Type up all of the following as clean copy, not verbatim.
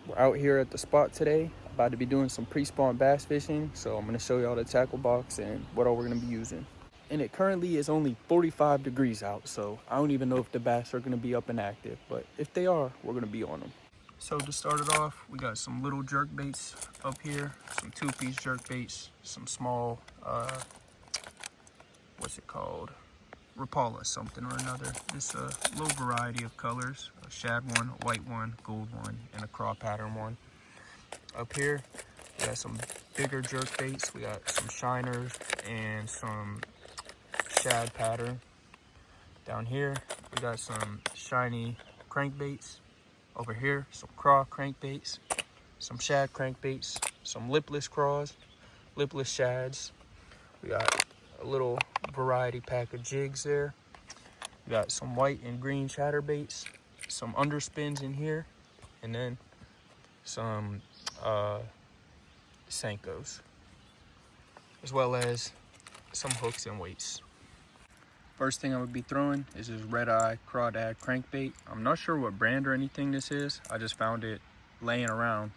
We're out here at the spot today, about to be doing some pre-spawn bass fishing, so I'm going to show y'all the tackle box and what all we're going to be using. And it currently is only 45 degrees out, so I don't even know if the bass are going to be up and active, but if they are, we're going to be on them. So to start it off, we got some little jerk baits up here, some 2-piece jerk baits, some small, what's it called? Rapala something or another. Just a little variety of colors, a shad one, a white one, gold one, and a craw pattern one. Up here, we got some bigger jerk baits. We got some shiners and some shad pattern. Down here, we got some shiny crankbaits. Over here, some craw crankbaits, some shad crankbaits, some lipless craws, lipless shads. We got a little variety pack of jigs there. We got some white and green chatterbaits, some underspins in here, and then some Senkos, as well as some hooks and weights. First thing I would be throwing is this red eye crawdad crankbait. I'm not sure what brand or anything this is. I just found it laying around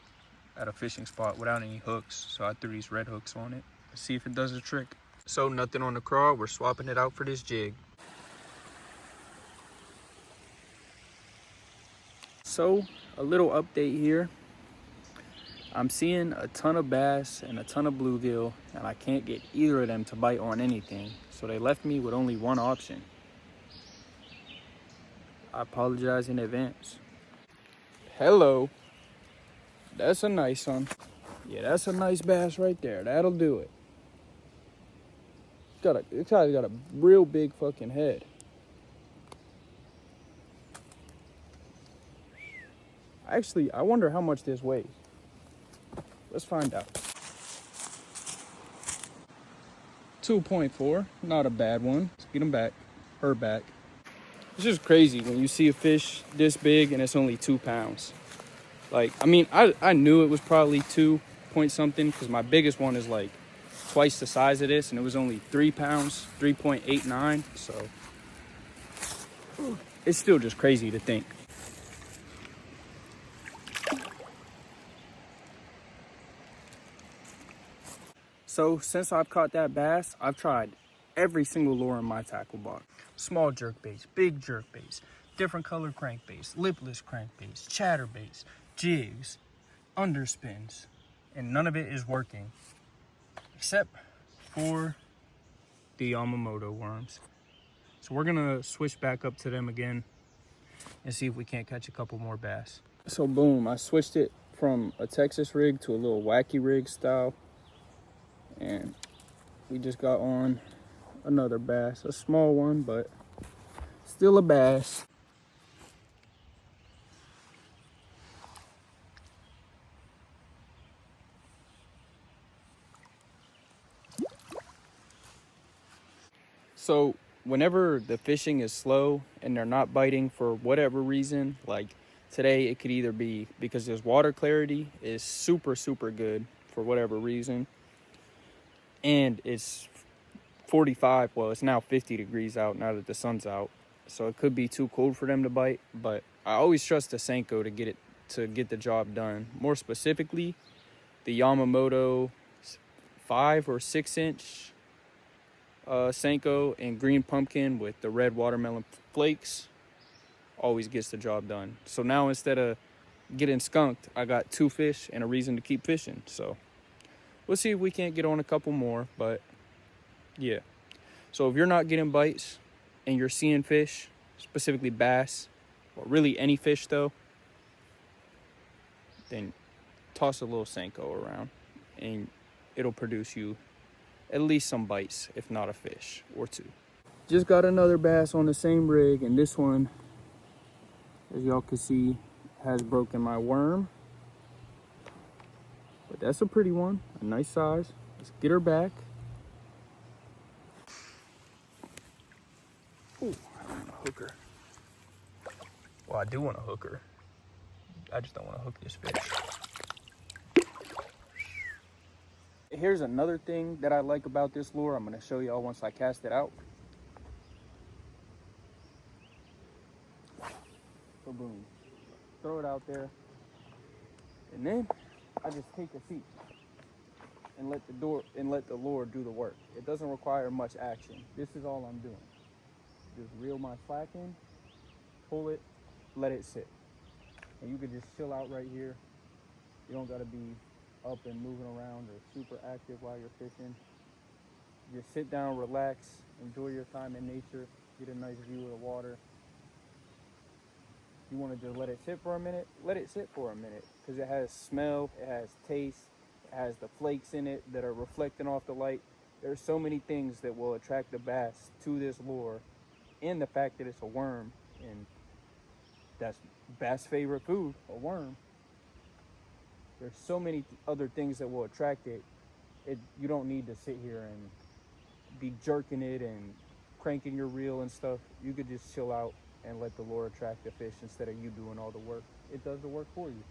at a fishing spot without any hooks, so I threw these red hooks on it. Let's see if it does the trick. So nothing on the craw, we're swapping it out for this jig. So a little update here. I'm seeing a ton of bass and a ton of bluegill, and I can't get either of them to bite on anything. So they left me with only one option. I apologize in advance. Hello. That's a nice one. Yeah, that's a nice bass right there. That'll do it. It's got a real big fucking head. Actually, I wonder how much this weighs. Let's find out. 2.4, not a bad one. Let's get him back, her back. It's just crazy when you see a fish this big and it's only 2 pounds. Like, I mean, I knew it was probably 2 point something because my biggest one is like twice the size of this and it was only 3 pounds, 3.89. So it's still just crazy to think. So since I've caught that bass, I've tried every single lure in my tackle box. Small jerk baits, big jerk baits, different color crankbaits, lipless crankbaits, chatterbaits, jigs, underspins, and none of it is working except for the Yamamoto worms. So we're gonna switch back up to them again and see if we can't catch a couple more bass. So boom, I switched it from a Texas rig to a little wacky rig style, and we just got on another bass, a small one, but still a bass. So whenever the fishing is slow and they're not biting for whatever reason, like today it could either be because this water clarity is super good for whatever reason, and it's 45, well, it's now 50 degrees out now that the sun's out, so it could be too cold for them to bite. But I always trust the Senko to get the job done. More specifically, the Yamamoto 5 or 6 inch Senko and green pumpkin with the red watermelon flakes always gets the job done. So now instead of getting skunked, I got 2 fish and a reason to keep fishing. So we'll see if we can't get on a couple more, but yeah. So if you're not getting bites and you're seeing fish, specifically bass, or really any fish though, then toss a little Senko around and it'll produce you at least some bites, if not a fish or 2. Just got another bass on the same rig, and this one, as y'all can see, has broken my worm. But that's a pretty one, a nice size. Let's get her back. Ooh, I don't want to hook her. Well, I do want to hook her. I just don't want to hook this fish. Here's another thing that I like about this lure. I'm going to show y'all once I cast it out. So boom, throw it out there. And then I just take a seat and let the Lord do the work. It doesn't require much action. This is all I'm doing. Just reel my slack in, pull it, let it sit. And you can just chill out right here. You don't gotta be up and moving around or super active while you're fishing. Just sit down, relax, enjoy your time in nature, get a nice view of the water. You want to just let it sit for a minute, let it sit for a minute, because it has smell, it has taste, it has the flakes in it that are reflecting off the light. There's so many things that will attract the bass to this lure, and the fact that it's a worm, and that's bass' favorite food, a worm. There's so many other things that will attract it. You don't need to sit here and be jerking it and cranking your reel and stuff. You could just chill out and let the lure attract the fish instead of you doing all the work. It does the work for you.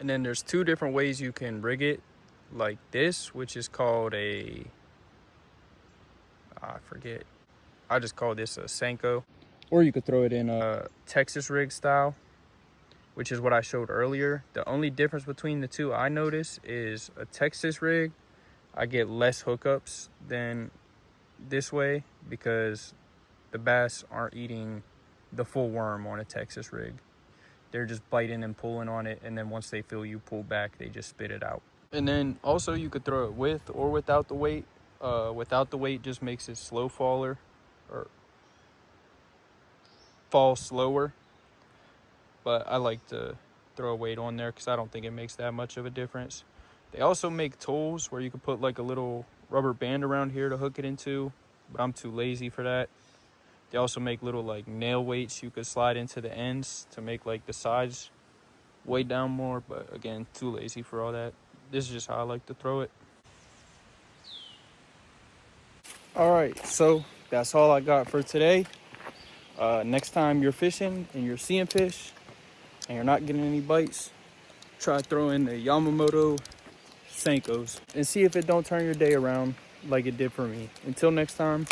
And then there's two different ways you can rig it, like this, which is called I forget. I just call this a Senko. Or you could throw it in a Texas rig style, which is what I showed earlier. The only difference between the two I notice is a Texas rig, I get less hookups than this way because the bass aren't eating the full worm on a Texas rig. They're just biting and pulling on it, and then once they feel you pull back, they just spit it out. And then also you could throw it with or without the weight. Without the weight just makes it slow faller, or fall slower. But I like to throw a weight on there because I don't think it makes that much of a difference. They also make tools where you can put like a little rubber band around here to hook it into, but I'm too lazy for that. They also make little like nail weights you could slide into the ends to make like the sides weigh down more, but again, too lazy for all that. This is just how I like to throw it. All right, so that's all I got for today. Next time you're fishing and you're seeing fish and you're not getting any bites, try throwing the Yamamoto Senkos and see if it don't turn your day around like it did for me. Until next time.